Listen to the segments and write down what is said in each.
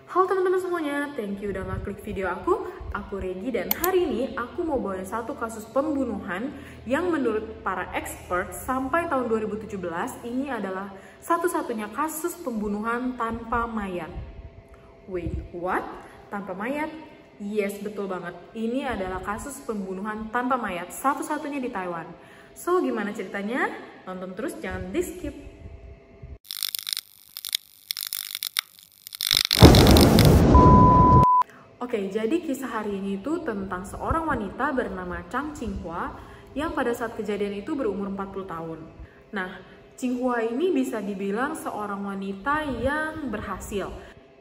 Halo teman-teman semuanya, thank you udah ngeklik video aku. Aku Regi dan hari ini aku mau bawain satu kasus pembunuhan yang menurut para expert sampai tahun 2017 ini adalah satu-satunya kasus pembunuhan tanpa mayat. Wait, what? Tanpa mayat? Yes, betul banget. Ini adalah kasus pembunuhan tanpa mayat satu-satunya di Taiwan. So, gimana ceritanya? Nonton terus, jangan di-skip. Oke, jadi kisah hari ini itu tentang seorang wanita bernama Chang Qinghua yang pada saat kejadian itu berumur 40 tahun. Nah, Qinghua ini bisa dibilang seorang wanita yang berhasil.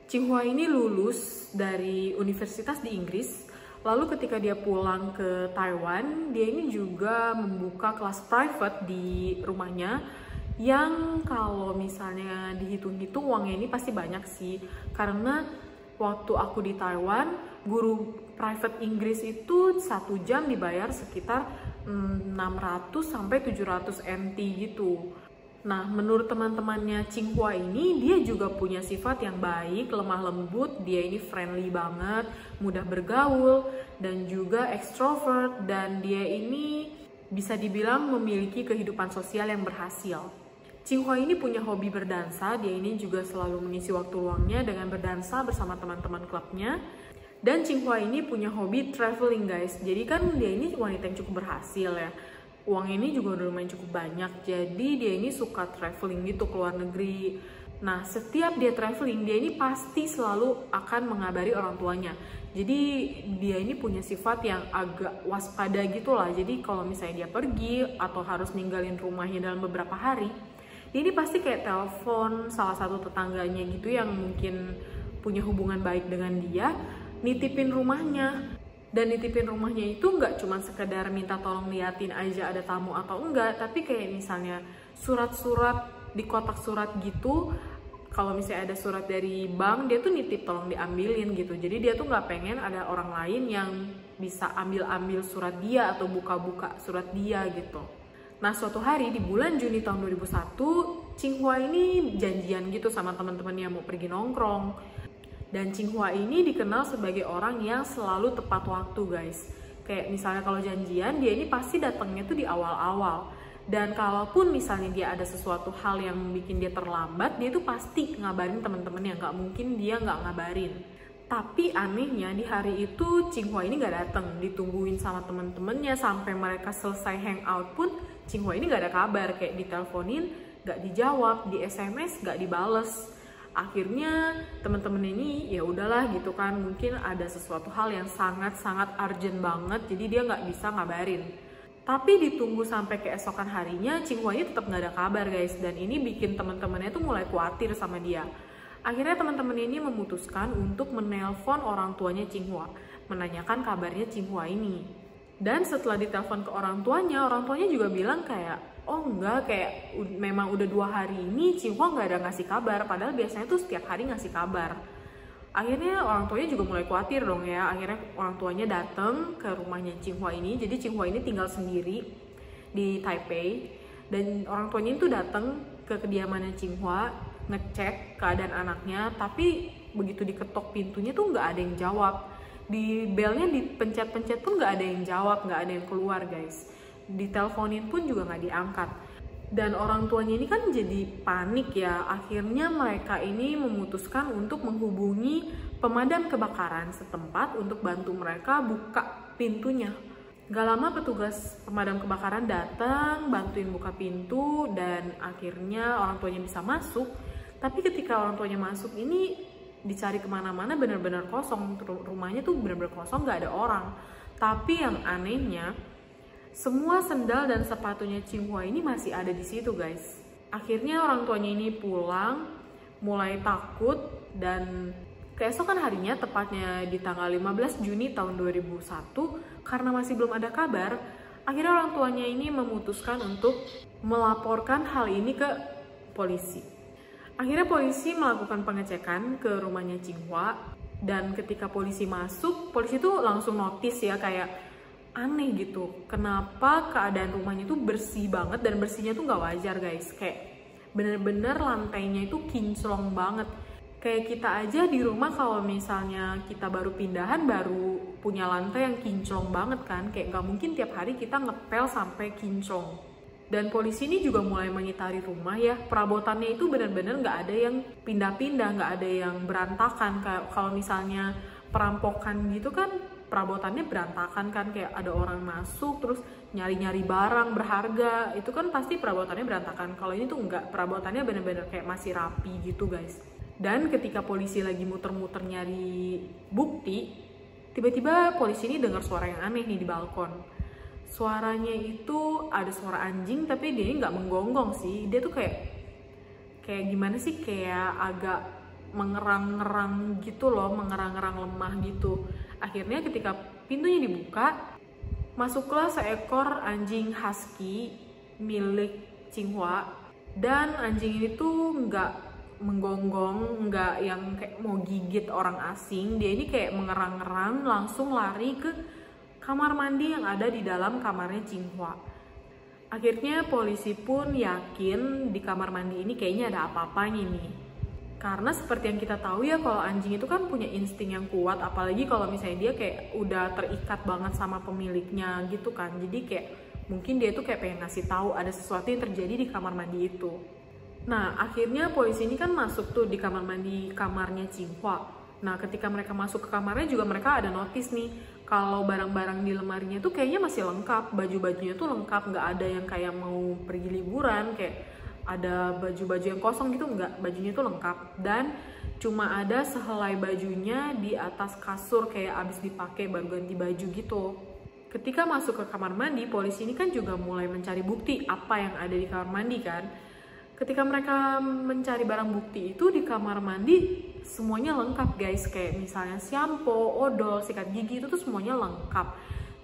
Qinghua ini lulus dari universitas di Inggris, lalu ketika dia pulang ke Taiwan, dia ini juga membuka kelas private di rumahnya yang kalau misalnya dihitung-hitung uangnya ini pasti banyak sih, karena waktu aku di Taiwan, guru private Inggris itu 1 jam dibayar sekitar 600 sampai 700 NT gitu. Nah, menurut teman-temannya Qinghua ini, dia juga punya sifat yang baik, lemah lembut, dia ini friendly banget, mudah bergaul, dan juga extrovert, dan dia ini bisa dibilang memiliki kehidupan sosial yang berhasil. Qinghua ini punya hobi berdansa, dia ini juga selalu mengisi waktu luangnya dengan berdansa bersama teman-teman klubnya. Dan Qinghua ini punya hobi traveling guys, jadi kan dia ini wanita yang cukup berhasil ya. Uang ini juga udah lumayan cukup banyak, jadi dia ini suka traveling gitu ke luar negeri. Nah, setiap dia traveling, dia ini pasti selalu akan mengabari orang tuanya. Jadi dia ini punya sifat yang agak waspada gitu lah, jadi kalau misalnya dia pergi atau harus ninggalin rumahnya dalam beberapa hari, dia ini pasti kayak telepon salah satu tetangganya gitu yang mungkin punya hubungan baik dengan dia, nitipin rumahnya. Dan nitipin rumahnya itu nggak cuma sekedar minta tolong liatin aja ada tamu atau enggak, tapi kayak misalnya surat-surat di kotak surat gitu. Kalau misalnya ada surat dari bank, dia tuh nitip tolong diambilin gitu. Jadi dia tuh nggak pengen ada orang lain yang bisa ambil-ambil surat dia atau buka-buka surat dia gitu. Nah, suatu hari di bulan Juni tahun 2001, Qinghua ini janjian gitu sama teman-temannya mau pergi nongkrong. Dan Qinghua ini dikenal sebagai orang yang selalu tepat waktu guys. Kayak misalnya kalau janjian, dia ini pasti datangnya tuh di awal-awal. Dan kalaupun misalnya dia ada sesuatu hal yang bikin dia terlambat, dia tuh pasti ngabarin teman-temannya, nggak mungkin dia nggak ngabarin. Tapi anehnya di hari itu Qinghua ini nggak datang, ditungguin sama temen-temennya sampai mereka selesai hangout pun Qinghua ini nggak ada kabar, kayak diteleponin nggak dijawab, di SMS nggak dibales. Akhirnya temen-temen ini ya udahlah gitu kan, mungkin ada sesuatu hal yang sangat-sangat urgent banget, jadi dia nggak bisa ngabarin. Tapi ditunggu sampai keesokan harinya Qinghua ini tetap nggak ada kabar guys, dan ini bikin temen-temennya tuh mulai khawatir sama dia. Akhirnya teman-teman ini memutuskan untuk menelpon orang tuanya Qinghua, menanyakan kabarnya Qinghua ini. Dan setelah ditelepon ke orang tuanya juga bilang kayak, oh enggak, kayak memang udah 2 hari ini Qinghua nggak ada ngasih kabar, padahal biasanya tuh setiap hari ngasih kabar. Akhirnya orang tuanya juga mulai khawatir dong ya, akhirnya orang tuanya datang ke rumahnya Qinghua ini, jadi Qinghua ini tinggal sendiri di Taipei, dan orang tuanya itu datang ke kediamannya Qinghua, ngecek keadaan anaknya, tapi begitu diketok pintunya tuh nggak ada yang jawab. Di belnya dipencet-pencet pun nggak ada yang jawab, nggak ada yang keluar guys. Diteleponin pun juga nggak diangkat. Dan orang tuanya ini kan jadi panik ya, akhirnya mereka ini memutuskan untuk menghubungi pemadam kebakaran setempat untuk bantu mereka buka pintunya. Gak lama petugas pemadam kebakaran datang, bantuin buka pintu, dan akhirnya orang tuanya bisa masuk. Tapi ketika orang tuanya masuk ini dicari kemana-mana benar-benar kosong, rumahnya tuh benar-benar kosong, gak ada orang. Tapi yang anehnya, semua sendal dan sepatunya Qinghua ini masih ada di situ guys. Akhirnya orang tuanya ini pulang, mulai takut, dan keesokan harinya, tepatnya di tanggal 15 Juni tahun 2001, karena masih belum ada kabar, akhirnya orang tuanya ini memutuskan untuk melaporkan hal ini ke polisi. Akhirnya polisi melakukan pengecekan ke rumahnya Qinghua, dan ketika polisi masuk, polisi tuh langsung notice ya, kayak aneh gitu, kenapa keadaan rumahnya tuh bersih banget, dan bersihnya tuh nggak wajar guys, kayak bener-bener lantainya itu kinclong banget. Kayak kita aja di rumah kalau misalnya kita baru pindahan, baru punya lantai yang kinclong banget kan, kayak nggak mungkin tiap hari kita ngepel sampai kinclong. Dan polisi ini juga mulai mengitari rumah ya, perabotannya itu benar-benar nggak ada yang pindah-pindah, nggak ada yang berantakan. Kayak kalau misalnya perampokan gitu kan, perabotannya berantakan kan, kayak ada orang masuk terus nyari-nyari barang berharga, itu kan pasti perabotannya berantakan. Kalau ini tuh enggak, perabotannya benar-benar kayak masih rapi gitu guys. Dan ketika polisi lagi muter-muter nyari bukti, tiba-tiba polisi ini dengar suara yang aneh nih di balkon. Suaranya itu ada suara anjing, tapi dia nggak menggonggong sih. Dia tuh kayak gimana sih, kayak agak mengerang-ngerang gitu loh, mengerang-ngerang lemah gitu. Akhirnya ketika pintunya dibuka, masuklah seekor anjing husky milik Tsinghua. Dan anjing ini tuh nggak menggonggong, nggak yang kayak mau gigit orang asing. Dia ini kayak mengerang-ngerang, langsung lari ke kamar mandi yang ada di dalam kamarnya Tsinghua. Akhirnya polisi pun yakin di kamar mandi ini kayaknya ada apa-apanya nih. Karena seperti yang kita tahu ya, kalau anjing itu kan punya insting yang kuat, apalagi kalau misalnya dia kayak udah terikat banget sama pemiliknya gitu kan. Jadi kayak mungkin dia tuh kayak pengen ngasih tahu ada sesuatu yang terjadi di kamar mandi itu. Nah, akhirnya polisi ini kan masuk tuh di kamar mandi kamarnya Tsinghua. Nah, ketika mereka masuk ke kamarnya juga mereka ada notice nih, kalau barang-barang di lemarinya tuh kayaknya masih lengkap, baju-bajunya tuh lengkap, nggak ada yang kayak mau pergi liburan, kayak ada baju-baju yang kosong gitu, nggak, bajunya tuh lengkap. Dan cuma ada sehelai bajunya di atas kasur kayak abis dipakai baru ganti baju gitu. Ketika masuk ke kamar mandi, polisi ini kan juga mulai mencari bukti apa yang ada di kamar mandi kan. Ketika mereka mencari barang bukti itu di kamar mandi, semuanya lengkap guys. Kayak misalnya shampoo, odol, sikat gigi, itu tuh semuanya lengkap.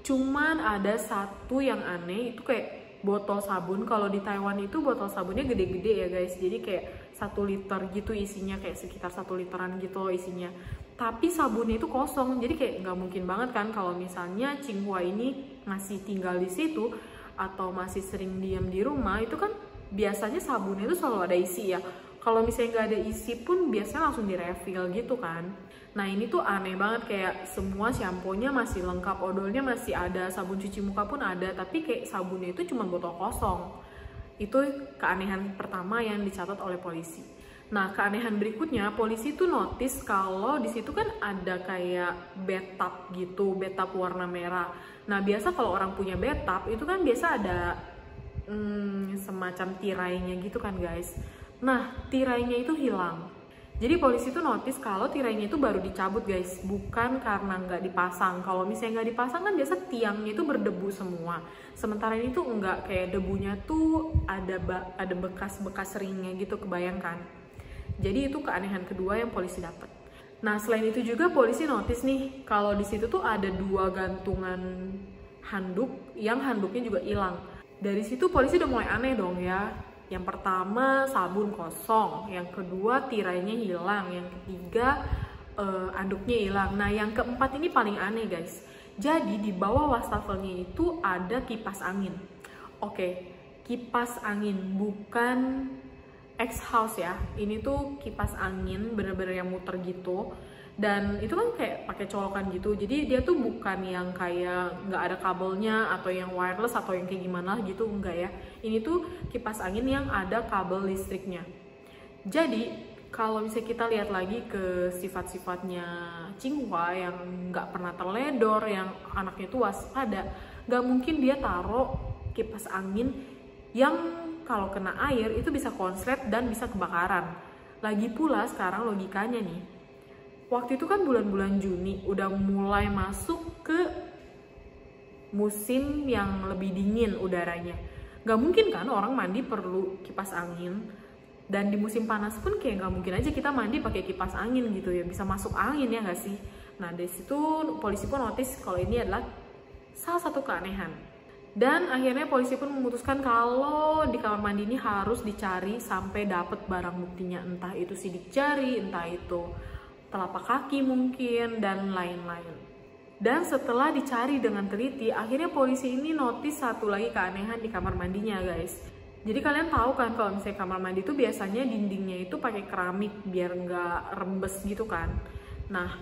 Cuman ada satu yang aneh, itu kayak botol sabun. Kalau di Taiwan itu botol sabunnya gede-gede ya guys. Jadi kayak 1 liter gitu isinya, kayak sekitar 1 literan gitu loh isinya. Tapi sabunnya itu kosong. Jadi kayak nggak mungkin banget kan kalau misalnya Tsinghua ini masih tinggal di situ atau masih sering diam di rumah, itu kan biasanya sabunnya itu selalu ada isi ya. Kalau misalnya nggak ada isi pun biasanya langsung direfill gitu kan. Nah ini tuh aneh banget, kayak semua shampoo-nya masih lengkap, odolnya masih ada, sabun cuci muka pun ada, tapi kayak sabunnya itu cuma botol kosong. Itu keanehan pertama yang dicatat oleh polisi. Nah keanehan berikutnya, polisi tuh notice kalau di situ kan ada kayak bathtub gitu, bathtub warna merah. Nah biasa kalau orang punya bathtub itu kan biasa ada semacam tirainya gitu kan guys. Nah tirainya itu hilang. Jadi polisi tuh notice kalau tirainya itu baru dicabut guys, bukan karena nggak dipasang. Kalau misalnya nggak dipasang kan biasa tiangnya itu berdebu semua. Sementara ini tuh nggak, kayak debunya tuh ada bekas-bekas ringnya gitu, kebayangkan. Jadi itu keanehan kedua yang polisi dapat. Nah selain itu juga polisi notice nih kalau di situ tuh ada 2 gantungan handuk yang handuknya juga hilang. Dari situ polisi udah mulai aneh dong ya. Yang pertama sabun kosong, yang kedua tirainya hilang, yang ketiga anduknya hilang. Nah yang keempat ini paling aneh guys. Jadi di bawah wastafelnya itu ada kipas angin. Oke, kipas angin, bukan X-House ya. Ini tuh kipas angin bener-bener yang muter gitu. Dan itu kan kayak pakai colokan gitu, jadi dia tuh bukan yang kayak nggak ada kabelnya atau yang wireless atau yang kayak gimana gitu, enggak ya. Ini tuh kipas angin yang ada kabel listriknya. Jadi kalau misalnya kita lihat lagi ke sifat-sifatnya Tsinghua yang nggak pernah terledor, yang anaknya tuh waspada, nggak mungkin dia taruh kipas angin yang kalau kena air itu bisa konslet dan bisa kebakaran. Lagi pula sekarang logikanya nih, waktu itu kan bulan-bulan Juni, udah mulai masuk ke musim yang lebih dingin udaranya. Gak mungkin kan orang mandi perlu kipas angin. Dan di musim panas pun kayak gak mungkin aja kita mandi pakai kipas angin gitu ya. Bisa masuk angin ya gak sih? Nah dari situ polisi pun notice kalau ini adalah salah satu keanehan. Dan akhirnya polisi pun memutuskan kalau di kamar mandi ini harus dicari sampai dapet barang buktinya. Entah itu sidik jari, entah itu telapak kaki mungkin, dan lain-lain. Dan setelah dicari dengan teliti, akhirnya polisi ini notice satu lagi keanehan di kamar mandinya guys. Jadi kalian tahu kan kalau misalnya kamar mandi itu biasanya dindingnya itu pakai keramik biar nggak rembes gitu kan. Nah,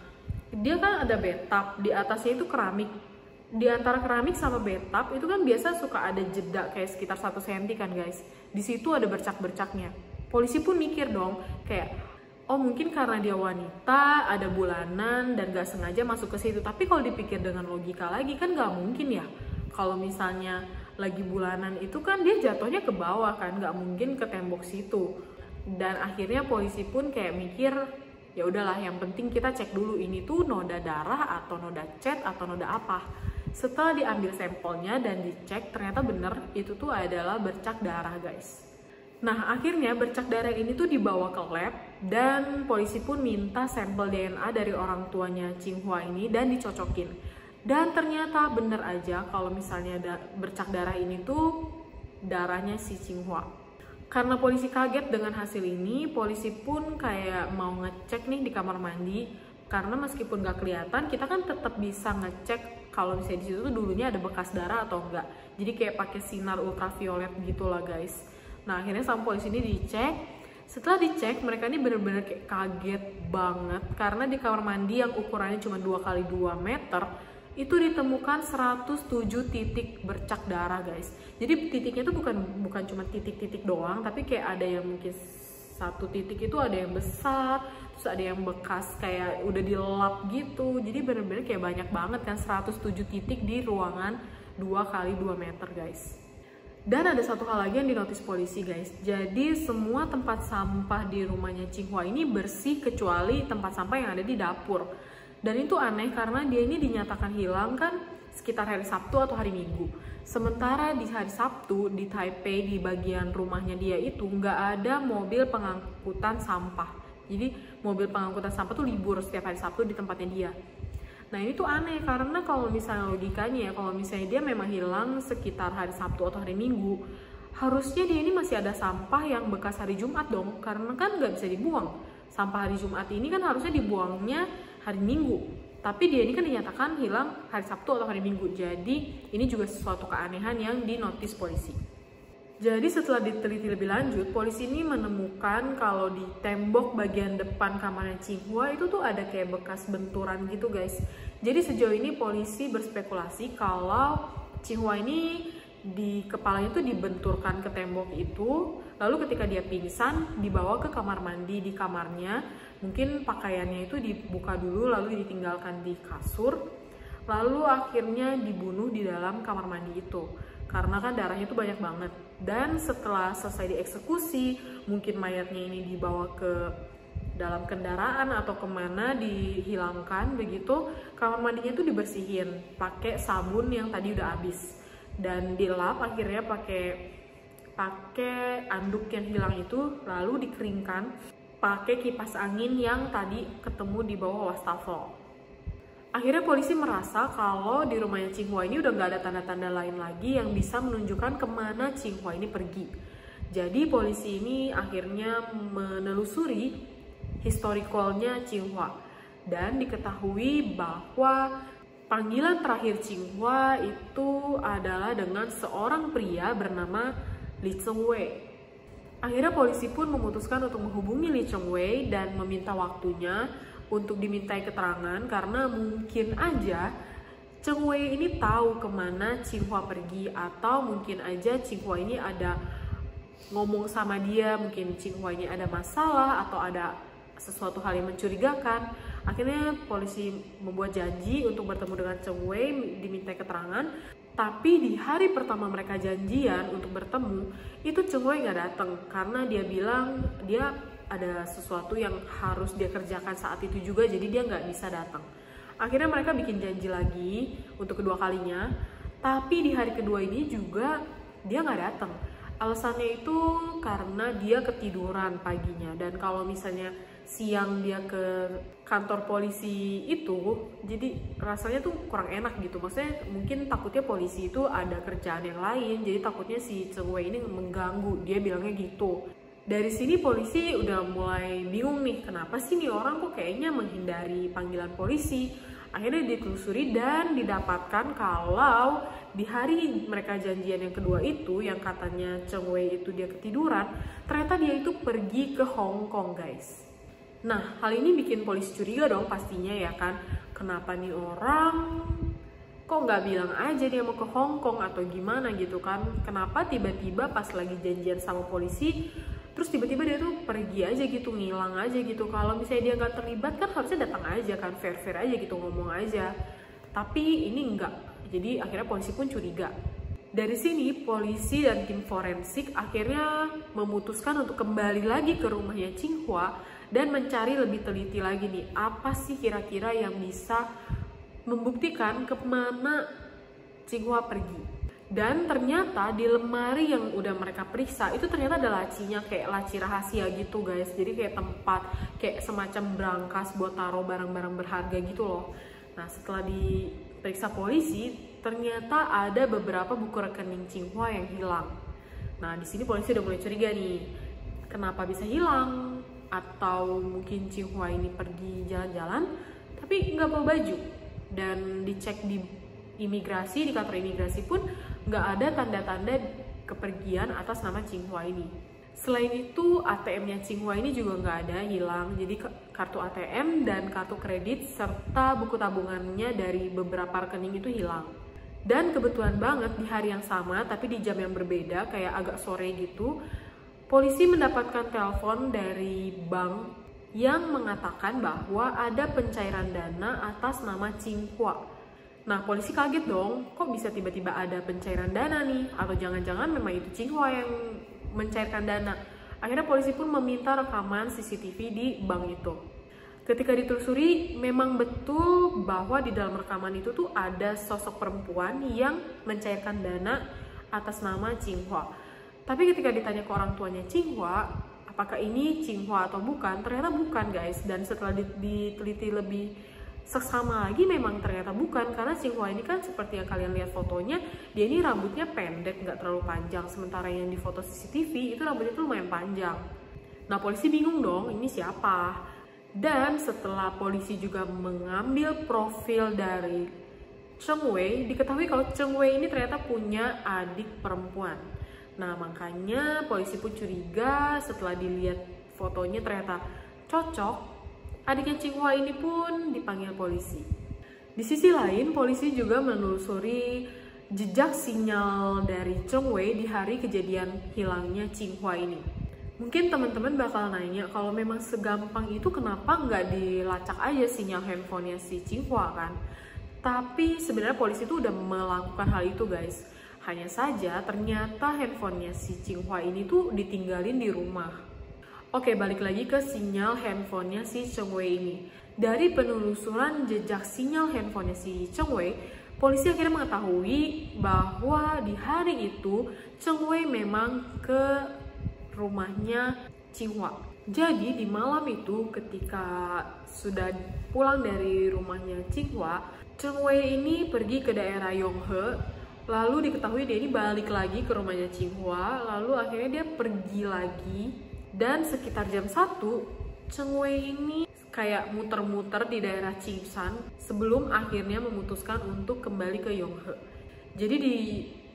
dia kan ada bathtub, di atasnya itu keramik. Di antara keramik sama bathtub itu kan biasa suka ada jeda kayak sekitar 1 cm kan guys. Di situ ada bercak-bercaknya. Polisi pun mikir dong kayak, oh mungkin karena dia wanita, ada bulanan dan gak sengaja masuk ke situ. Tapi kalau dipikir dengan logika lagi kan gak mungkin ya. Kalau misalnya lagi bulanan itu kan dia jatuhnya ke bawah kan, gak mungkin ke tembok situ. Dan akhirnya polisi pun kayak mikir, ya udahlah yang penting kita cek dulu ini tuh noda darah atau noda cat atau noda apa. Setelah diambil sampelnya dan dicek ternyata bener itu tuh adalah bercak darah guys. Nah akhirnya bercak darah ini tuh dibawa ke lab dan polisi pun minta sampel DNA dari orang tuanya Qinghua ini dan dicocokin. Dan ternyata bener aja kalau misalnya bercak darah ini tuh darahnya si Qinghua. Karena polisi kaget dengan hasil ini, polisi pun kayak mau ngecek nih di kamar mandi. Karena meskipun gak kelihatan, kita kan tetap bisa ngecek kalau misalnya di situ tuh dulunya ada bekas darah atau enggak. Jadi kayak pakai sinar ultraviolet gitulah guys. Nah akhirnya sama polisi ini dicek. Setelah dicek mereka ini bener-bener kayak kaget banget karena di kamar mandi yang ukurannya cuma 2x2 meter itu ditemukan 107 titik bercak darah guys. Jadi titiknya itu bukan cuma titik-titik doang, tapi kayak ada yang mungkin 1 titik itu ada yang besar, terus ada yang bekas kayak udah dilap gitu. Jadi bener-bener kayak banyak banget kan 107 titik di ruangan 2x2 meter guys. Dan ada satu hal lagi yang dinotis polisi guys. Jadi semua tempat sampah di rumahnya Qinghua ini bersih kecuali tempat sampah yang ada di dapur. Dan itu aneh karena dia ini dinyatakan hilang kan sekitar hari Sabtu atau hari Minggu. Sementara di hari Sabtu di Taipei di bagian rumahnya dia itu nggak ada mobil pengangkutan sampah. Jadi mobil pengangkutan sampah tuh libur setiap hari Sabtu di tempatnya dia. Nah ini tuh aneh karena kalau misalnya logikanya ya kalau misalnya dia memang hilang sekitar hari Sabtu atau hari Minggu, harusnya dia ini masih ada sampah yang bekas hari Jumat dong, karena kan nggak bisa dibuang. Sampah hari Jumat ini kan harusnya dibuangnya hari Minggu, tapi dia ini kan dinyatakan hilang hari Sabtu atau hari Minggu. Jadi ini juga sesuatu keanehan yang dinotis polisi. Jadi setelah diteliti lebih lanjut, polisi ini menemukan kalau di tembok bagian depan kamarnya Qinghua itu tuh ada kayak bekas benturan gitu guys. Jadi sejauh ini polisi berspekulasi kalau Qinghua ini di kepalanya tuh dibenturkan ke tembok itu, lalu ketika dia pingsan dibawa ke kamar mandi di kamarnya, mungkin pakaiannya itu dibuka dulu lalu ditinggalkan di kasur, lalu akhirnya dibunuh di dalam kamar mandi itu. Karena kan darahnya itu banyak banget. Dan setelah selesai dieksekusi, mungkin mayatnya ini dibawa ke dalam kendaraan atau kemana dihilangkan begitu. Kamar mandinya itu dibersihin pakai sabun yang tadi udah habis. Dan dilap akhirnya pakai anduk yang hilang itu, lalu dikeringkan pakai kipas angin yang tadi ketemu di bawah wastafel. Akhirnya polisi merasa kalau di rumahnya Qinghua ini udah gak ada tanda-tanda lain lagi yang bisa menunjukkan kemana Qinghua ini pergi. Jadi polisi ini akhirnya menelusuri historicalnya Qinghua dan diketahui bahwa panggilan terakhir Qinghua itu adalah dengan seorang pria bernama Li Chengwei. Akhirnya polisi pun memutuskan untuk menghubungi Li Chengwei dan meminta waktunya untuk dimintai keterangan karena mungkin aja Chengwei ini tahu kemana Qinghua pergi, atau mungkin aja Qinghua ini ada ngomong sama dia, mungkin Qinghua ini ada masalah atau ada sesuatu hal yang mencurigakan. Akhirnya polisi membuat janji untuk bertemu dengan Chengwei dimintai keterangan. Tapi di hari pertama mereka janjian untuk bertemu, itu Chengwei nggak datang karena dia bilang dia ada sesuatu yang harus dia kerjakan saat itu juga, jadi dia nggak bisa datang. Akhirnya mereka bikin janji lagi untuk kedua kalinya, tapi di hari kedua ini juga dia nggak datang. Alasannya itu karena dia ketiduran paginya, dan kalau misalnya siang dia ke kantor polisi itu, jadi rasanya tuh kurang enak gitu. Maksudnya mungkin takutnya polisi itu ada kerjaan yang lain, jadi takutnya si Chengwei ini mengganggu, dia bilangnya gitu. Dari sini polisi udah mulai bingung nih, kenapa sih nih orang kok kayaknya menghindari panggilan polisi? Akhirnya ditelusuri dan didapatkan kalau di hari mereka janjian yang kedua itu, yang katanya Cheng Wei itu dia ketiduran, ternyata dia itu pergi ke Hong Kong guys. Nah, hal ini bikin polisi curiga dong pastinya ya kan. Kenapa nih orang kok nggak bilang aja dia mau ke Hong Kong atau gimana gitu kan. Kenapa tiba-tiba pas lagi janjian sama polisi, terus tiba-tiba dia tuh pergi aja gitu, ngilang aja gitu. Kalau misalnya dia nggak terlibat kan harusnya datang aja kan, fair-fair aja gitu, ngomong aja. Tapi ini enggak, jadi akhirnya polisi pun curiga. Dari sini polisi dan tim forensik akhirnya memutuskan untuk kembali lagi ke rumahnya Tsinghua dan mencari lebih teliti lagi nih, apa sih kira-kira yang bisa membuktikan kemana Tsinghua pergi. Dan ternyata di lemari yang udah mereka periksa itu ternyata ada lacinya, kayak laci rahasia gitu guys. Jadi kayak tempat, kayak semacam brankas buat taruh barang-barang berharga gitu loh. Nah, setelah diperiksa polisi, ternyata ada beberapa buku rekening Tsinghua yang hilang. Nah, di sini polisi udah mulai curiga nih, kenapa bisa hilang? Atau mungkin Tsinghua ini pergi jalan-jalan tapi nggak bawa baju. Dan dicek di imigrasi, di kantor imigrasi pun nggak ada tanda-tanda kepergian atas nama Tsinghua ini. Selain itu, ATM-nya Tsinghua ini juga nggak ada, hilang. Jadi kartu ATM dan kartu kredit serta buku tabungannya dari beberapa rekening itu hilang. Dan kebetulan banget di hari yang sama tapi di jam yang berbeda, kayak agak sore gitu, polisi mendapatkan telepon dari bank yang mengatakan bahwa ada pencairan dana atas nama Tsinghua. Nah, polisi kaget dong, kok bisa tiba-tiba ada pencairan dana nih? Atau jangan-jangan memang itu Tsinghua yang mencairkan dana. Akhirnya polisi pun meminta rekaman CCTV di bank itu. Ketika ditelusuri, memang betul bahwa di dalam rekaman itu tuh ada sosok perempuan yang mencairkan dana atas nama Tsinghua. Tapi ketika ditanya ke orang tuanya Tsinghua, apakah ini Tsinghua atau bukan, ternyata bukan guys. Dan setelah diteliti lebih seksama lagi, memang ternyata bukan. Karena Tsinghua ini kan seperti yang kalian lihat fotonya, dia ini rambutnya pendek, nggak terlalu panjang. Sementara yang di foto CCTV itu rambutnya tuh lumayan panjang. Nah, polisi bingung dong, ini siapa? Dan setelah polisi juga mengambil profil dari Cheng Wei, diketahui kalau Cheng Wei ini ternyata punya adik perempuan. Nah, makanya polisi pun curiga setelah dilihat fotonya ternyata cocok. Adiknya Tsinghua ini pun dipanggil polisi. Di sisi lain, polisi juga menelusuri jejak sinyal dari Cheng Wei di hari kejadian hilangnya Tsinghua ini. Mungkin teman-teman bakal nanya, kalau memang segampang itu kenapa nggak dilacak aja sinyal handphonenya si Tsinghua kan? Tapi sebenarnya polisi itu udah melakukan hal itu guys. Hanya saja ternyata handphonenya si Tsinghua ini tuh ditinggalin di rumah. Oke, balik lagi ke sinyal handphonenya si Cheng Wei ini. Dari penelusuran jejak sinyal handphonenya si Cheng Wei, polisi akhirnya mengetahui bahwa di hari itu Cheng Wei memang ke rumahnya Tsinghua. Jadi di malam itu ketika sudah pulang dari rumahnya Tsinghua, Cheng Wei ini pergi ke daerah Yonghe. Lalu diketahui dia ini balik lagi ke rumahnya Tsinghua, lalu akhirnya dia pergi lagi. Dan sekitar jam 1, Cheng Wei ini kayak muter-muter di daerah Chingshan sebelum akhirnya memutuskan untuk kembali ke Yonghe. Jadi di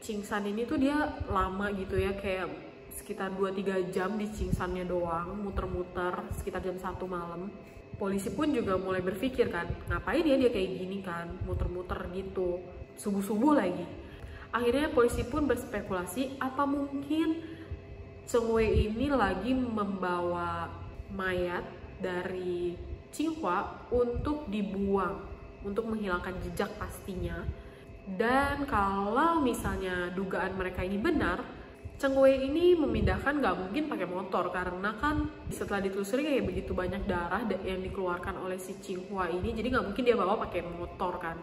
Chingshan ini tuh dia lama gitu ya, kayak sekitar 2-3 jam di Chingshannya doang, muter-muter sekitar jam 1 malam. Polisi pun juga mulai berpikir kan, ngapain ya dia kayak gini kan, muter-muter gitu, subuh-subuh lagi. Akhirnya polisi pun berspekulasi, apa mungkin Cheng Wei ini lagi membawa mayat dari Tsinghua untuk dibuang, untuk menghilangkan jejak pastinya. Dan kalau misalnya dugaan mereka ini benar, Cheng Wei ini memindahkan nggak mungkin pakai motor, karena kan setelah ditelusuri kayak begitu banyak darah yang dikeluarkan oleh si Tsinghua ini, jadi nggak mungkin dia bawa pakai motor kan.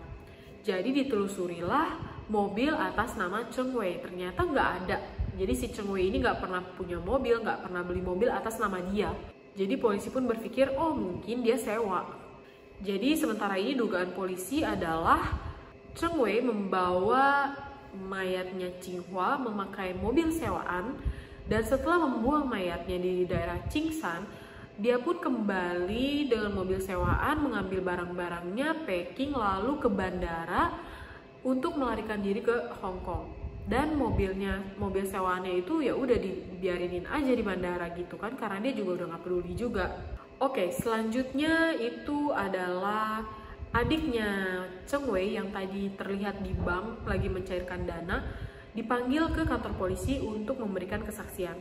Jadi ditelusurilah mobil atas nama Cheng Wei, ternyata nggak ada. Jadi si Cheng Wei ini nggak pernah punya mobil, nggak pernah beli mobil atas nama dia. Jadi polisi pun berpikir, oh mungkin dia sewa. Jadi sementara ini dugaan polisi adalah Cheng Wei membawa mayatnya Tsinghua memakai mobil sewaan, dan setelah membuang mayatnya di daerah Chingshan, Dia pun kembali dengan mobil sewaan, mengambil barang-barangnya, packing, lalu ke bandara untuk melarikan diri ke Hong Kong. Dan mobil sewaannya itu ya udah dibiarinin aja di bandara gitu kan, karena dia juga udah nggak peduli juga. Oke, selanjutnya itu adalah adiknya Cheng Wei yang tadi terlihat di bank lagi mencairkan dana, dipanggil ke kantor polisi untuk memberikan kesaksian.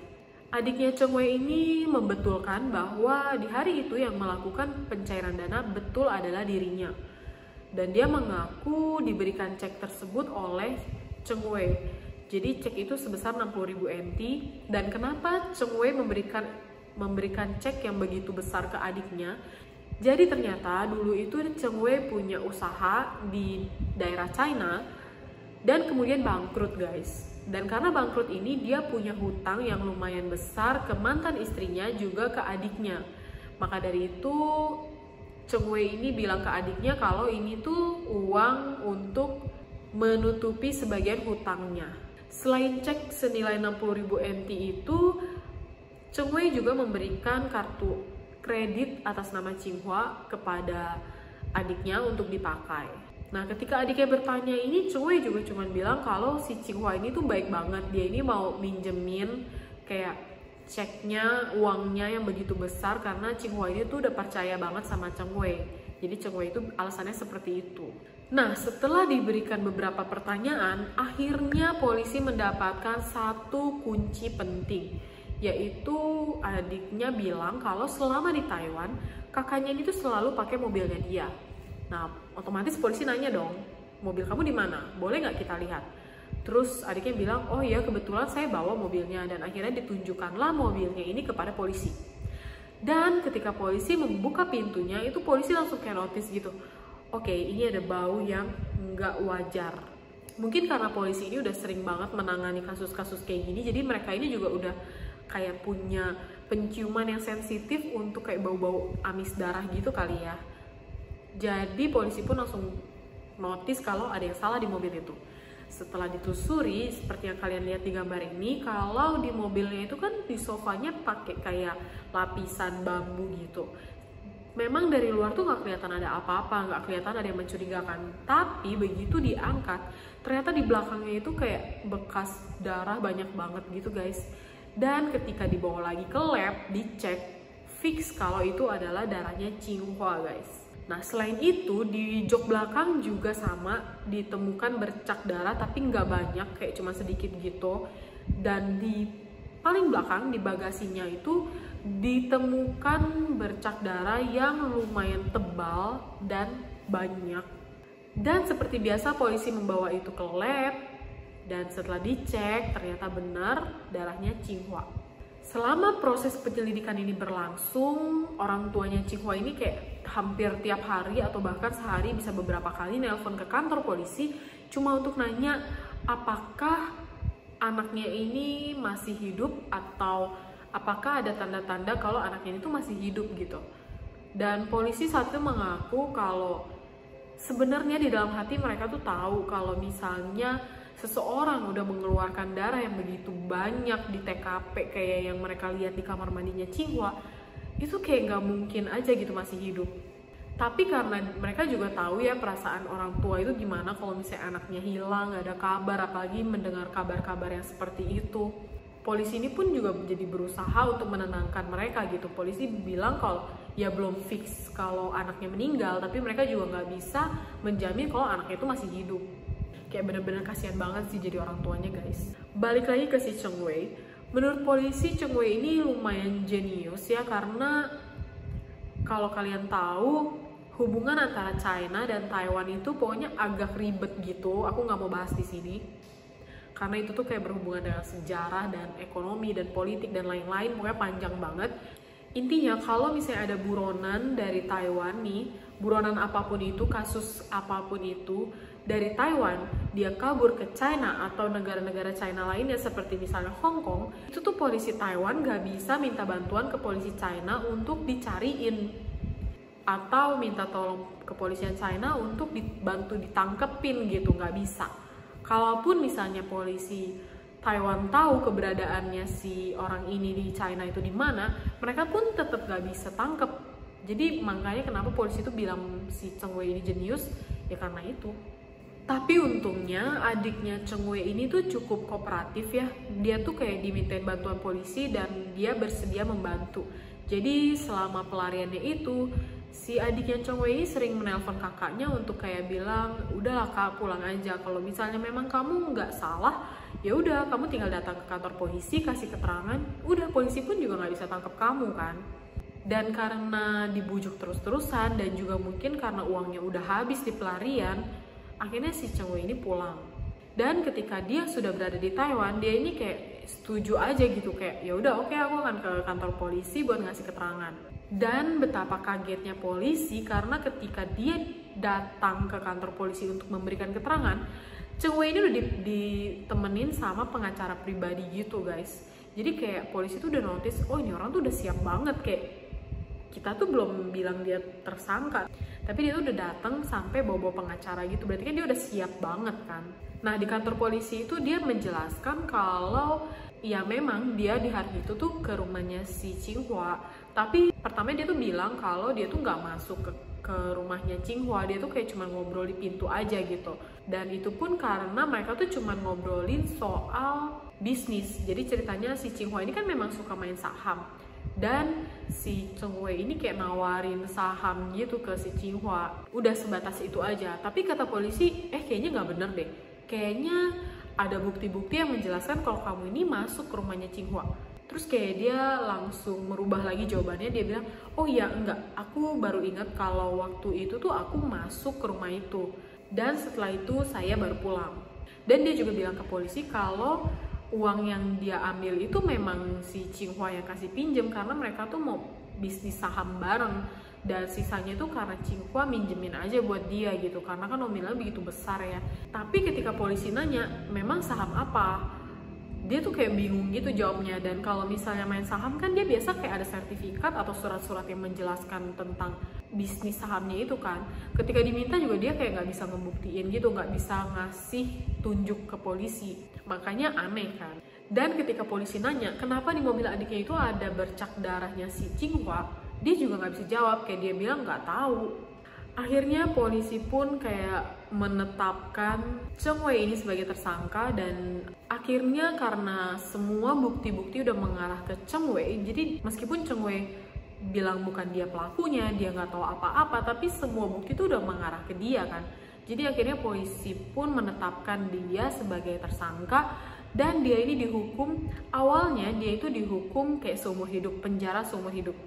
Adiknya Cheng Wei ini membetulkan bahwa di hari itu yang melakukan pencairan dana betul adalah dirinya. Dan dia mengaku diberikan cek tersebut oleh Cheng Wei. Jadi cek itu sebesar 60.000 NT. Dan kenapa Cheng Wei memberikan cek yang begitu besar ke adiknya? Jadi ternyata dulu itu Cheng Wei punya usaha di daerah China dan kemudian bangkrut guys. Dan karena bangkrut ini dia punya hutang yang lumayan besar ke mantan istrinya juga ke adiknya. Maka dari itu Cheng Wei ini bilang ke adiknya kalau ini tuh uang untuk menutupi sebagian hutangnya. Selain cek senilai 60.000 NT itu, Cheng Wei juga memberikan kartu kredit atas nama Tsinghua kepada adiknya untuk dipakai. Nah, ketika adiknya bertanya ini, Cheng Wei juga cuma bilang kalau si Tsinghua ini tuh baik banget. Dia ini mau minjemin kayak ceknya, uangnya yang begitu besar karena Tsinghua ini tuh udah percaya banget sama Cheng Wei. Jadi Cheng Wei itu alasannya seperti itu. Nah, setelah diberikan beberapa pertanyaan, akhirnya polisi mendapatkan satu kunci penting, yaitu adiknya bilang kalau selama di Taiwan, kakaknya ini tuh selalu pakai mobilnya dia. Nah, otomatis polisi nanya dong, mobil kamu di mana? Boleh nggak kita lihat? Terus adiknya bilang, oh iya kebetulan saya bawa mobilnya, dan akhirnya ditunjukkanlah mobilnya ini kepada polisi. Dan ketika polisi membuka pintunya, itu polisi langsung kayak notice gitu. Oke, ini ada bau yang nggak wajar. Mungkin karena polisi ini udah sering banget menangani kasus-kasus kayak gini, jadi mereka ini juga udah kayak punya penciuman yang sensitif untuk kayak bau-bau amis darah gitu kali ya. Jadi polisi pun langsung notice kalau ada yang salah di mobil itu. Setelah ditelusuri, seperti yang kalian lihat di gambar ini, kalau di mobilnya itu kan di sofanya pakai kayak lapisan bambu gitu. Memang dari luar tuh nggak kelihatan ada apa-apa, nggak kelihatan ada yang mencurigakan. Tapi begitu diangkat, ternyata di belakangnya itu kayak bekas darah banyak banget gitu guys. Dan ketika dibawa lagi ke lab, dicek, fix kalau itu adalah darahnya Tsinghua guys. Nah, selain itu di jok belakang juga sama, ditemukan bercak darah tapi nggak banyak, kayak cuma sedikit gitu. Dan di paling belakang di bagasinya itu ditemukan bercak darah yang lumayan tebal dan banyak. Dan seperti biasa polisi membawa itu ke lab, dan setelah dicek ternyata benar darahnya Tsinghua. Selama proses penyelidikan ini berlangsung, orang tuanya Tsinghua ini kayak hampir tiap hari atau bahkan sehari bisa beberapa kali nelpon ke kantor polisi cuma untuk nanya apakah anaknya ini masih hidup atau apakah ada tanda-tanda kalau anaknya itu masih hidup gitu. Dan polisi saat itu mengaku kalau sebenarnya di dalam hati mereka tuh tahu kalau misalnya seseorang udah mengeluarkan darah yang begitu banyak di TKP kayak yang mereka lihat di kamar mandinya Tsinghua, itu kayak nggak mungkin aja gitu masih hidup. Tapi karena mereka juga tahu ya perasaan orang tua itu gimana kalau misalnya anaknya hilang, nggak ada kabar, apalagi mendengar kabar-kabar yang seperti itu. Polisi ini pun juga jadi berusaha untuk menenangkan mereka gitu. Polisi bilang kalau ya belum fix kalau anaknya meninggal, tapi mereka juga nggak bisa menjamin kalau anaknya itu masih hidup. Kayak bener-bener kasihan banget sih jadi orang tuanya guys. Balik lagi ke si Cheng Wei. Menurut polisi Cheng Wei ini lumayan jenius ya, karena kalau kalian tahu hubungan antara China dan Taiwan itu pokoknya agak ribet gitu. Aku nggak mau bahas di sini. Karena itu tuh kayak berhubungan dengan sejarah dan ekonomi dan politik dan lain-lain, pokoknya panjang banget. Intinya kalau misalnya ada buronan dari Taiwan nih, buronan apapun itu, kasus apapun itu dari Taiwan, dia kabur ke China atau negara-negara China lainnya seperti misalnya Hong Kong, itu tuh polisi Taiwan gak bisa minta bantuan ke polisi China untuk dicariin atau minta tolong kepolisian China untuk dibantu ditangkepin gitu, nggak bisa. Kalaupun misalnya polisi Taiwan tahu keberadaannya si orang ini di China itu di mana, mereka pun tetap gak bisa tangkep. Jadi makanya kenapa polisi itu bilang si Cheng Wei ini jenius, ya karena itu. Tapi untungnya adiknya Cheng Wei ini tuh cukup kooperatif ya. Dia tuh kayak dimintain bantuan polisi dan dia bersedia membantu. Jadi selama pelariannya itu, si adiknya Cheng Wei sering menelpon kakaknya untuk kayak bilang, udahlah kak, pulang aja. Kalau misalnya memang kamu nggak salah, ya udah kamu tinggal datang ke kantor polisi, kasih keterangan. Udah, polisi pun juga nggak bisa tangkap kamu kan. Dan karena dibujuk terus-terusan dan juga mungkin karena uangnya udah habis di pelarian, akhirnya si Cheng Wei ini pulang. Dan ketika dia sudah berada di Taiwan, dia ini kayak setuju aja gitu, kayak ya udah oke, aku akan ke kantor polisi buat ngasih keterangan. Dan betapa kagetnya polisi karena ketika dia datang ke kantor polisi untuk memberikan keterangan, Cheng Wei ini udah ditemenin sama pengacara pribadi gitu guys. Jadi kayak polisi tuh udah notice, oh ini orang tuh udah siap banget, kayak kita tuh belum bilang dia tersangka, tapi dia tuh udah datang sampai bawa-bawa pengacara gitu, berarti kan dia udah siap banget kan. Nah di kantor polisi itu dia menjelaskan kalau ya memang dia di hari itu tuh ke rumahnya si Tsinghua, tapi pertama dia tuh bilang kalau dia tuh nggak masuk ke rumahnya Tsinghua, dia tuh kayak cuma ngobrol di pintu aja gitu. Dan itu pun karena mereka tuh cuma ngobrolin soal bisnis. Jadi ceritanya si Tsinghua ini kan memang suka main saham, dan si Cheng Wei ini kayak nawarin saham gitu ke si Tsinghua. Udah sebatas itu aja. Tapi kata polisi, kayaknya nggak bener deh. Kayaknya ada bukti-bukti yang menjelaskan kalau kamu ini masuk ke rumahnya Tsinghua. Terus kayak dia langsung merubah lagi jawabannya. Dia bilang, oh iya enggak, aku baru ingat kalau waktu itu tuh aku masuk ke rumah itu. Dan setelah itu saya baru pulang. Dan dia juga bilang ke polisi kalau uang yang dia ambil itu memang si Tsinghua yang kasih pinjem karena mereka tuh mau bisnis saham bareng, dan sisanya itu karena Tsinghua minjemin aja buat dia gitu karena kan nominalnya begitu besar ya. Tapi ketika polisi nanya memang saham apa, dia tuh kayak bingung gitu jawabnya. Dan kalau misalnya main saham kan dia biasa kayak ada sertifikat atau surat-surat yang menjelaskan tentang bisnis sahamnya itu kan. Ketika diminta juga dia kayak nggak bisa ngebuktiin gitu, nggak bisa ngasih tunjuk ke polisi. Makanya aneh kan. Dan ketika polisi nanya kenapa di mobil adiknya itu ada bercak darahnya si Tsinghua, dia juga nggak bisa jawab, kayak dia bilang nggak tahu. Akhirnya polisi pun kayak menetapkan Cheng Wei ini sebagai tersangka, dan akhirnya karena semua bukti-bukti udah mengarah ke Cheng Wei, jadi meskipun Cheng Wei bilang bukan dia pelakunya, dia nggak tahu apa-apa, tapi semua bukti itu udah mengarah ke dia kan. Jadi akhirnya polisi pun menetapkan dia sebagai tersangka, dan dia ini dihukum, awalnya dia itu dihukum kayak seumur hidup, penjara seumur hidup.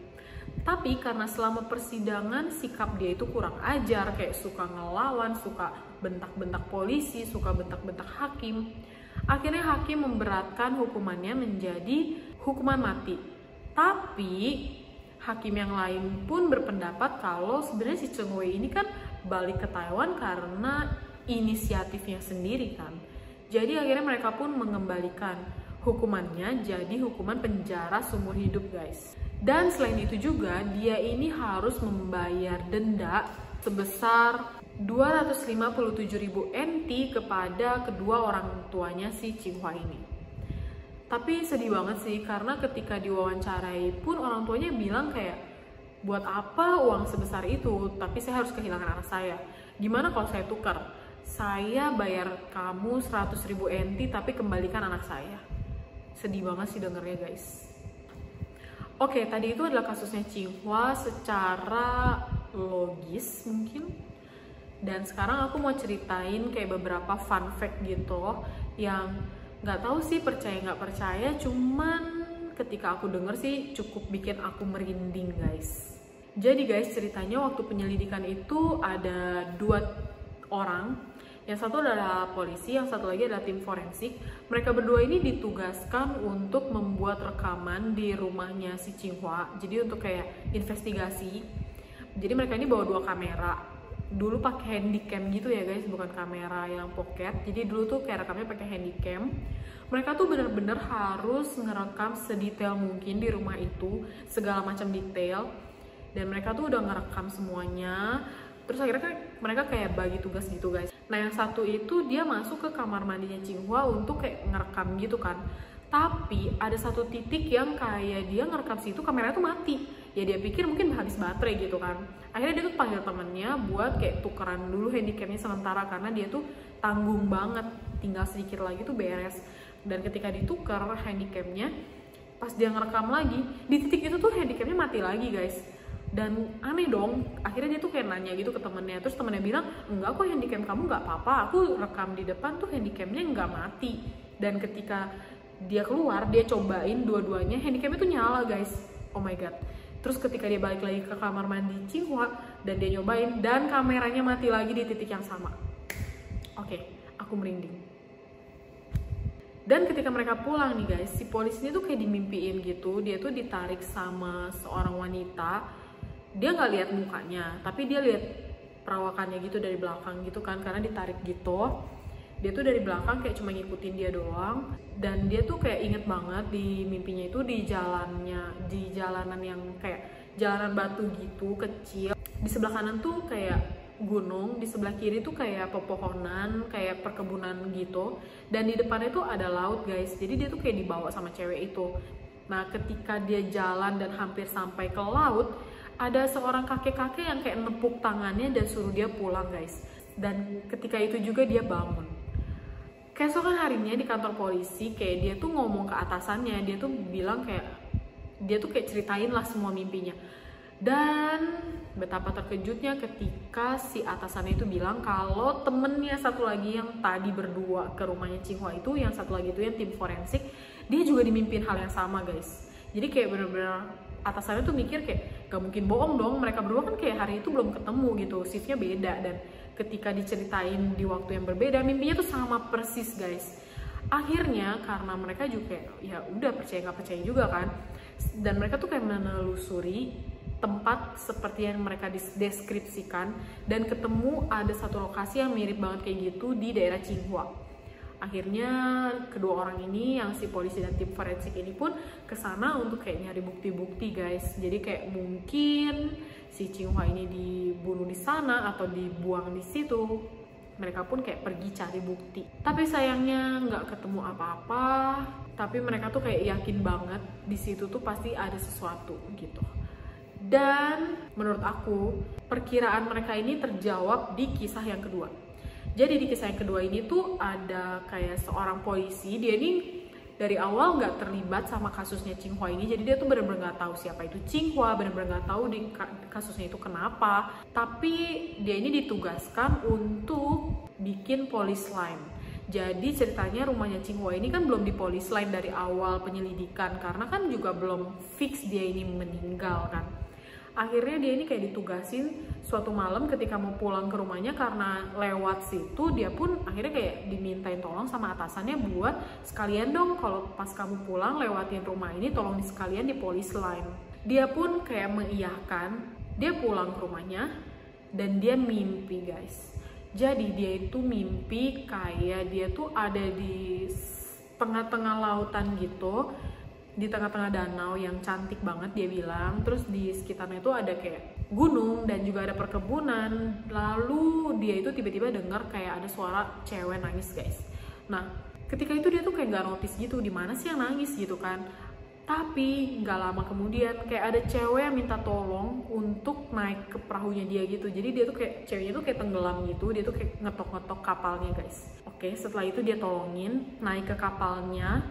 Tapi karena selama persidangan sikap dia itu kurang ajar, kayak suka ngelawan, suka bentak-bentak polisi, suka bentak-bentak hakim, akhirnya hakim memberatkan hukumannya menjadi hukuman mati. Tapi hakim yang lain pun berpendapat kalau sebenarnya si Cheng Wei ini kan balik ke Taiwan karena inisiatifnya sendiri kan. Jadi akhirnya mereka pun mengembalikan hukumannya jadi hukuman penjara seumur hidup guys. Dan selain itu juga dia ini harus membayar denda sebesar 257.000 NT kepada kedua orang tuanya si Tsinghua ini. Tapi sedih banget sih karena ketika diwawancarai pun orang tuanya bilang kayak, buat apa uang sebesar itu, tapi saya harus kehilangan anak saya. Gimana kalau saya tukar? Saya bayar kamu 100.000 NT tapi kembalikan anak saya. Sedih banget sih dengernya guys. Oke, tadi itu adalah kasusnya Tsinghua secara logis mungkin. Dan sekarang aku mau ceritain kayak beberapa fun fact gitu yang nggak tahu sih percaya nggak percaya, cuman ketika aku denger sih cukup bikin aku merinding guys. Jadi guys, ceritanya waktu penyelidikan itu ada 2 orang. Yang satu adalah polisi, yang satu lagi adalah tim forensik. Mereka berdua ini ditugaskan untuk membuat rekaman di rumahnya si Tsinghua. Jadi untuk kayak investigasi. Jadi mereka ini bawa 2 kamera. Dulu pakai handycam gitu ya guys, bukan kamera yang pocket. Jadi dulu tuh kayak rekamnya pakai handycam. Mereka tuh bener-bener harus ngerekam sedetail mungkin di rumah itu, segala macam detail. Dan mereka tuh udah ngerekam semuanya. Terus akhirnya kan mereka kayak bagi tugas gitu guys. Nah yang satu itu dia masuk ke kamar mandinya Tsinghua untuk kayak ngerekam gitu kan. Tapi ada satu titik yang kayak dia ngerekam situ kameranya tuh mati. Ya dia pikir mungkin habis baterai gitu kan. Akhirnya dia tuh panggil temennya buat kayak tukeran dulu handicapnya sementara, karena dia tuh tanggung banget, tinggal sedikit lagi tuh beres. Dan ketika ditukar handicapnya, pas dia ngerekam lagi, di titik itu tuh handicapnya mati lagi guys. Dan aneh dong, akhirnya dia tuh kayak nanya gitu ke temennya. Terus temennya bilang, enggak kok handicap kamu nggak apa-apa, aku rekam di depan tuh handicapnya nggak mati. Dan ketika dia keluar, dia cobain dua-duanya, handicapnya tuh nyala guys. Oh my god. Terus ketika dia balik lagi ke kamar mandi Tsinghua dan dia nyobain, dan kameranya mati lagi di titik yang sama. Oke, aku merinding. Dan ketika mereka pulang nih guys, si polisi ini tuh kayak dimimpiin gitu. Dia tuh ditarik sama seorang wanita. Dia nggak lihat mukanya, tapi dia lihat perawakannya gitu dari belakang gitu kan, karena ditarik gitu. Dia tuh dari belakang kayak cuma ngikutin dia doang. Dan dia tuh kayak inget banget di mimpinya itu di jalanan yang kayak jalanan batu gitu kecil. Di sebelah kanan tuh kayak gunung, di sebelah kiri tuh kayak pepohonan, kayak perkebunan gitu. Dan di depannya tuh ada laut guys. Jadi dia tuh kayak dibawa sama cewek itu. Nah ketika dia jalan dan hampir sampai ke laut, ada seorang kakek-kakek yang kayak nepuk tangannya dan suruh dia pulang guys. Dan ketika itu juga dia bangun. Keesokan harinya di kantor polisi, kayak dia tuh ngomong ke atasannya, dia tuh bilang kayak, dia tuh kayak ceritain lah semua mimpinya. Dan betapa terkejutnya ketika si atasannya itu bilang kalau temennya satu lagi yang tadi berdua ke rumahnya Tsinghua itu, yang satu lagi itu yang tim forensik, dia juga dimimpin hal yang sama guys. Jadi kayak bener-bener atasannya tuh mikir kayak gak mungkin bohong dong, mereka berdua kan kayak hari itu belum ketemu gitu, shiftnya beda. Dan ketika diceritain di waktu yang berbeda, mimpinya tuh sama persis guys. Akhirnya karena mereka juga ya udah percaya nggak percaya juga kan, dan mereka tuh kayak menelusuri tempat seperti yang mereka deskripsikan, dan ketemu ada satu lokasi yang mirip banget kayak gitu di daerah Tsinghua. Akhirnya kedua orang ini, yang si polisi dan tim forensik ini pun kesana untuk kayak nyari bukti-bukti guys. Jadi kayak mungkin si Tsinghua ini dibunuh di sana atau dibuang di situ. Mereka pun kayak pergi cari bukti. Tapi sayangnya nggak ketemu apa-apa. Tapi mereka tuh kayak yakin banget di situ tuh pasti ada sesuatu gitu. Dan menurut aku perkiraan mereka ini terjawab di kisah yang kedua. Jadi di kisah yang kedua ini tuh ada kayak seorang polisi, dia ini dari awal nggak terlibat sama kasusnya Tsinghua ini, jadi dia tuh bener-bener nggak tahu siapa itu Tsinghua, bener-bener nggak tahu di kasusnya itu kenapa. Tapi dia ini ditugaskan untuk bikin police line. Jadi ceritanya rumahnya Tsinghua ini kan belum di police line dari awal penyelidikan, karena kan juga belum fix dia ini meninggal kan. Akhirnya dia ini kayak ditugasin suatu malam ketika mau pulang ke rumahnya, karena lewat situ dia pun akhirnya kayak dimintain tolong sama atasannya buat sekalian dong kalau pas kamu pulang lewatin rumah ini tolong sekalian di police line. Dia pun kayak mengiyakan, dia pulang ke rumahnya dan dia mimpi guys. Jadi dia itu mimpi kayak dia tuh ada di tengah-tengah lautan gitu, di tengah-tengah danau yang cantik banget dia bilang. Terus di sekitarnya itu ada kayak gunung dan juga ada perkebunan. Lalu dia itu tiba-tiba dengar kayak ada suara cewek nangis guys. Nah ketika itu dia tuh kayak nggak notice gitu, di mana sih yang nangis gitu kan. Tapi nggak lama kemudian kayak ada cewek yang minta tolong untuk naik ke perahunya dia gitu. Jadi dia tuh kayak ceweknya tuh kayak tenggelam gitu, dia tuh kayak ngetok-ngetok kapalnya guys. Oke, setelah itu dia tolongin naik ke kapalnya.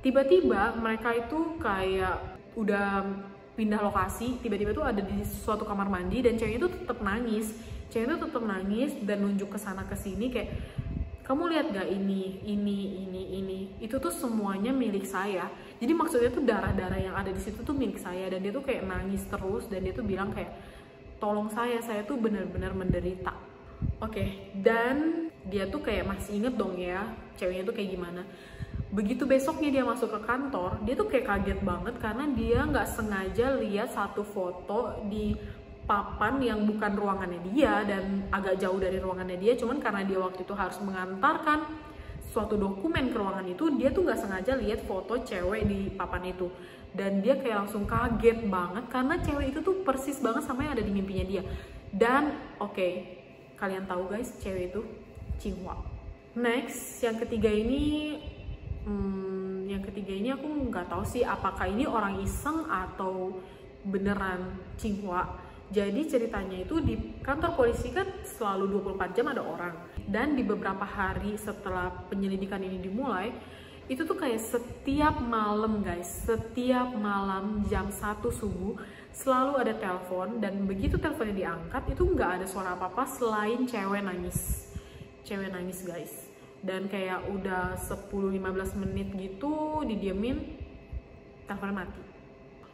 Tiba-tiba mereka itu kayak udah pindah lokasi, tiba-tiba tuh ada di suatu kamar mandi dan ceweknya itu tetap nangis. Ceweknya itu tetap nangis dan nunjuk ke sana ke sini kayak, kamu lihat gak ini, itu tuh semuanya milik saya. Jadi maksudnya tuh darah-darah yang ada di situ tuh milik saya, dan dia tuh kayak nangis terus dan dia tuh bilang kayak, tolong saya tuh benar-benar menderita. Oke, dan dia tuh kayak masih inget dong ya ceweknya tuh kayak gimana. Begitu besoknya dia masuk ke kantor, dia tuh kayak kaget banget karena dia nggak sengaja lihat satu foto di papan yang bukan ruangannya dia dan agak jauh dari ruangannya dia. Cuman karena dia waktu itu harus mengantarkan suatu dokumen ke ruangan itu, dia tuh nggak sengaja lihat foto cewek di papan itu. Dan dia kayak langsung kaget banget karena cewek itu tuh persis banget sama yang ada di mimpinya dia. Dan oke, kalian tahu guys, cewek itu Tsinghua. Next, yang ketiga ini aku nggak tahu sih apakah ini orang iseng atau beneran Tsinghua. Jadi ceritanya itu di kantor polisi kan selalu 24 jam ada orang. Dan di beberapa hari setelah penyelidikan ini dimulai, itu tuh kayak setiap malam guys, setiap malam jam 1 subuh selalu ada telepon. Dan begitu teleponnya diangkat, itu nggak ada suara apa-apa selain cewek nangis. Cewek nangis guys. Dan kayak udah 10-15 menit gitu didiemin, teleponnya mati.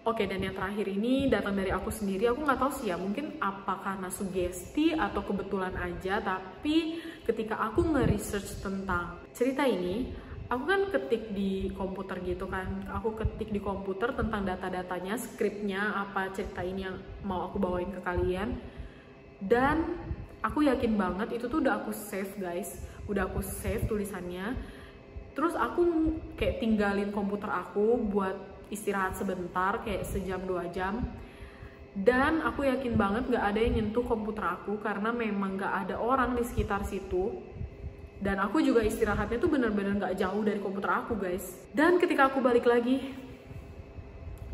Oke, dan yang terakhir ini datang dari aku sendiri. Aku nggak tahu sih ya, mungkin apa karena sugesti atau kebetulan aja. Tapi ketika aku nge-research tentang cerita ini, aku kan ketik di komputer gitu kan. Aku ketik di komputer tentang data-datanya, skripnya, apa cerita ini yang mau aku bawain ke kalian. Dan aku yakin banget itu tuh udah aku save guys. Udah aku save tulisannya. Terus aku kayak tinggalin komputer aku buat istirahat sebentar, kayak sejam 2 jam. Dan aku yakin banget gak ada yang nyentuh komputer aku karena memang gak ada orang di sekitar situ. Dan aku juga istirahatnya tuh bener-bener gak jauh dari komputer aku guys. Dan ketika aku balik lagi,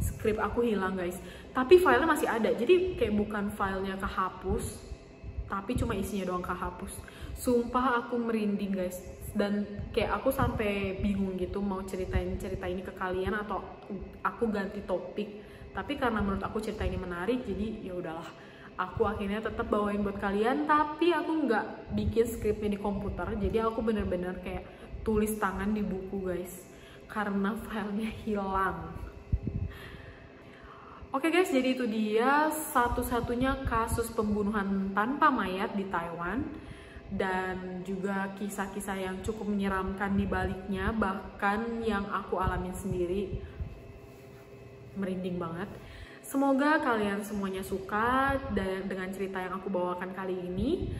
skrip aku hilang guys. Tapi filenya masih ada, jadi kayak bukan filenya kehapus, tapi cuma isinya doang kehapus. Sumpah aku merinding guys. Dan kayak aku sampai bingung gitu mau ceritain cerita ini ke kalian atau aku ganti topik. Tapi karena menurut aku cerita ini menarik, jadi ya udahlah, aku akhirnya tetap bawain buat kalian. Tapi aku nggak bikin skripnya di komputer, jadi aku bener-bener kayak tulis tangan di buku guys, karena filenya hilang. Oke guys, jadi itu dia satu-satunya kasus pembunuhan tanpa mayat di Taiwan. Dan juga kisah-kisah yang cukup menyeramkan di baliknya, bahkan yang aku alamin sendiri. Merinding banget. Semoga kalian semuanya suka dengan cerita yang aku bawakan kali ini.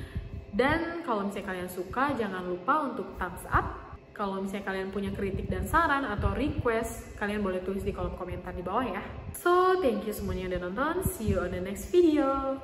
Dan kalau misalnya kalian suka, jangan lupa untuk thumbs up. Kalau misalnya kalian punya kritik dan saran atau request, kalian boleh tulis di kolom komentar di bawah ya. So, thank you semuanya yang udah nonton. See you on the next video.